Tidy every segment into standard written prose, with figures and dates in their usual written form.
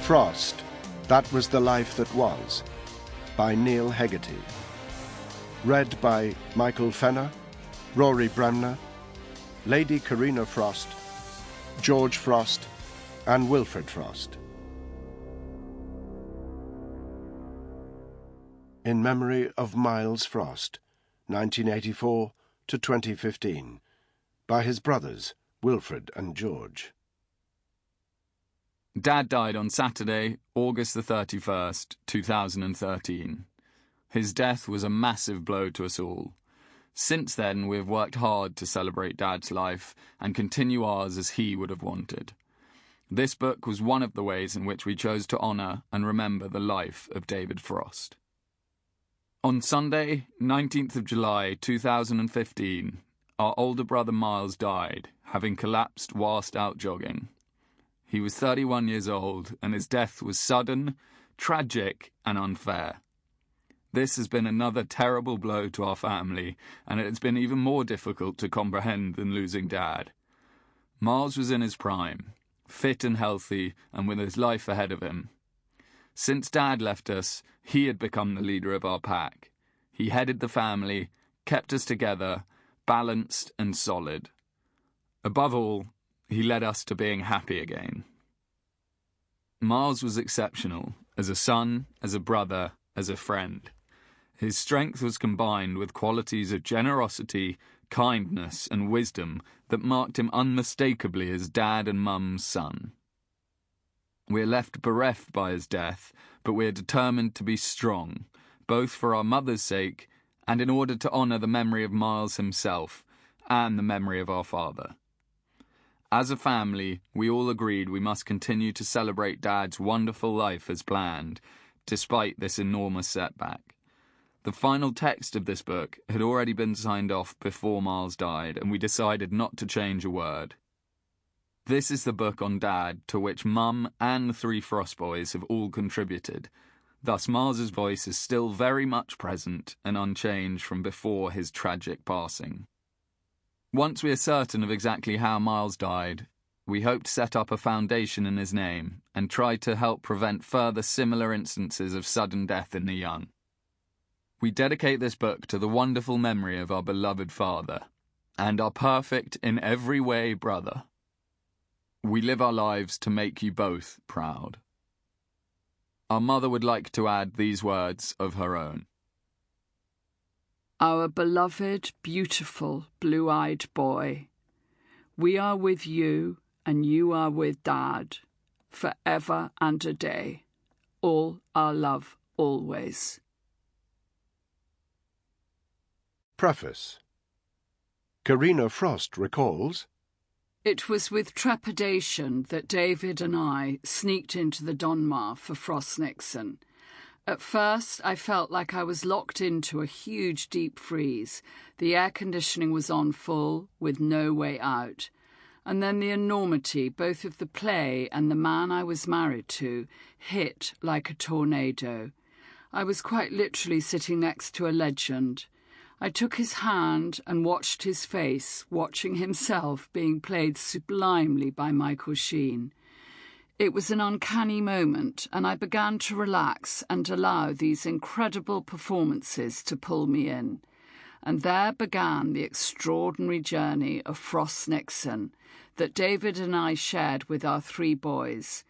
Frost, That Was the Life That Was, by Neil Hegarty. Read by Michael Fenner, Rory Bremner, Lady Carina Frost, George Frost, and Wilfred Frost. In memory of Miles Frost, 1984 to 2015, by his brothers, Wilfred and George. Dad died on Saturday, August the 31st, 2013. His death was a massive blow to us all. Since then, we have worked hard to celebrate Dad's life and continue ours as he would have wanted. This book was one of the ways in which we chose to honour and remember the life of David Frost. On Sunday, 19th of July 2015, our older brother Miles died, having collapsed whilst out jogging. He was 31 years old, and his death was sudden, tragic, and unfair. This has been another terrible blow to our family, and it has been even more difficult to comprehend than losing Dad. Miles was in his prime, fit and healthy, and with his life ahead of him. Since Dad left us, he had become the leader of our pack. He headed the family, kept us together, balanced and solid. Above all, he led us to being happy again. Miles was exceptional, as a son, as a brother, as a friend. His strength was combined with qualities of generosity, kindness and wisdom that marked him unmistakably as Dad and Mum's son. We are left bereft by his death, but we are determined to be strong, both for our mother's sake and in order to honour the memory of Miles himself and the memory of our father. As a family, we all agreed we must continue to celebrate Dad's wonderful life as planned, despite this enormous setback. The final text of this book had already been signed off before Miles died, and we decided not to change a word. This is the book on Dad to which Mum and the three Frost boys have all contributed. Thus Miles's voice is still very much present and unchanged from before his tragic passing. Once we are certain of exactly how Miles died, we hope to set up a foundation in his name and try to help prevent further similar instances of sudden death in the young. We dedicate this book to the wonderful memory of our beloved father and our perfect in every way brother. We live our lives to make you both proud. Our mother would like to add these words of her own. Our beloved, beautiful, blue-eyed boy, we are with you and you are with Dad, forever and a day. All our love, always. Preface. Carina Frost recalls, It was with trepidation that David and I sneaked into the Donmar for Frost Nixon. At first, I felt like I was locked into a huge deep freeze. The air conditioning was on full, with no way out. And then the enormity, both of the play and the man I was married to, hit like a tornado. I was quite literally sitting next to a legend. I took his hand and watched his face, watching himself being played sublimely by Michael Sheen. It was an uncanny moment, and I began to relax and allow these incredible performances to pull me in. And there began the extraordinary journey of Frost Nixon that David and I shared with our three boys.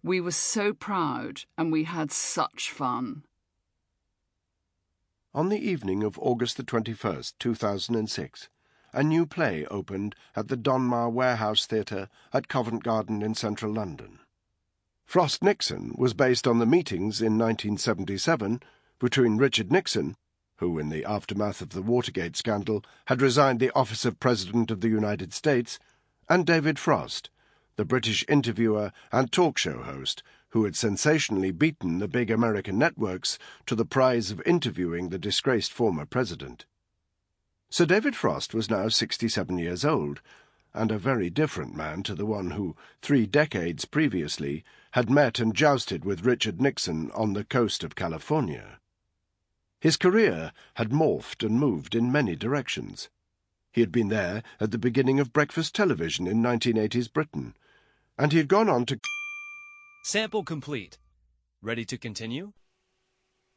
We were so proud, and we had such fun. On the evening of August the 21st, 2006, a new play opened at the Donmar Warehouse Theatre at Covent Garden in central London. Frost Nixon was based on the meetings in 1977 between Richard Nixon, who in the aftermath of the Watergate scandal had resigned the office of President of the United States, and David Frost, the British interviewer and talk show host who had sensationally beaten the big American networks to the prize of interviewing the disgraced former president. Sir David Frost was now 67 years old, and a very different man to the one who, 3 decades previously, had met and jousted with Richard Nixon on the coast of California. His career had morphed and moved in many directions. He had been there at the beginning of breakfast television in 1980s Britain, and he had gone on to Sample complete. Ready to continue?